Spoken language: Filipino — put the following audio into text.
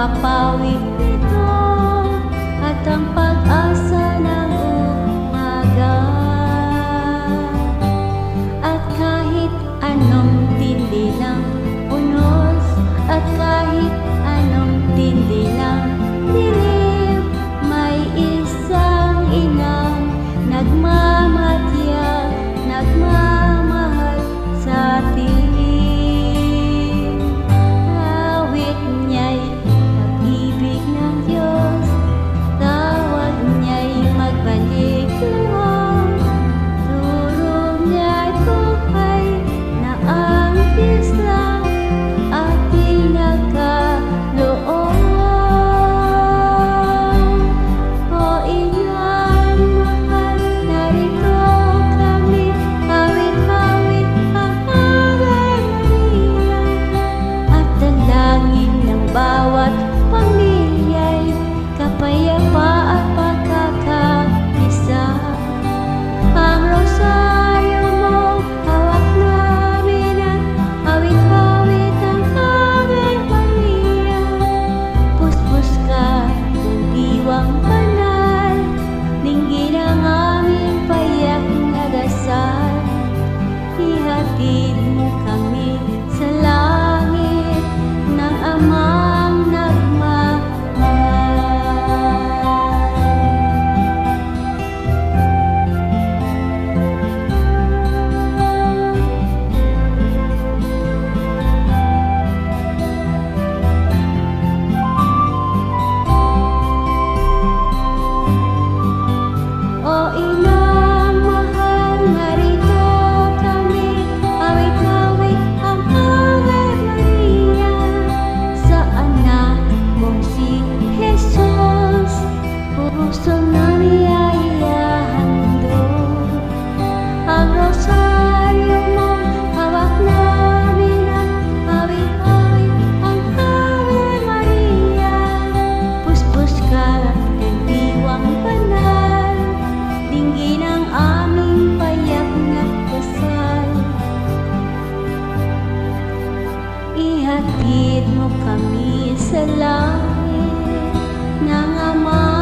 papawi ito at ang pag-asa ng umaga. At kahit anong tindi ng unos, at kahit anong tindi ng dilim, may isang inang nagmamadya, nagmamahal sa atin. Awit niya'y pag-ibig ng Diyos, tawag niya'y magbalik loob, turo niya'y buhay na ang Diyos lang at pinagkaloob. O iyong mahal, narito kami, hawit-hawit ang Ave Maria, at dalangin ng bawat pamilya'y kapayapaan at pagkakaisa. Ang rosaryo mo hawak namin at hawit-hawit ang Ave Maria. Puspos ka ng diwang banal, dinggin ang aming payak na dasal. Ihatid mo kami sa langit ng Amang nagmamahal. O inang mahal, narito kami, hawit-hawit ang Ave Maria, sa anak mong si Jesus, pusong namin ihahandog. Ang rosaryo mo hawak namin at hawit-hawit ang Ave Maria. Puspos ka ng diwang banal, dinggin ang aming payak na dasal. Ihatid mo kami sa langit ng Ama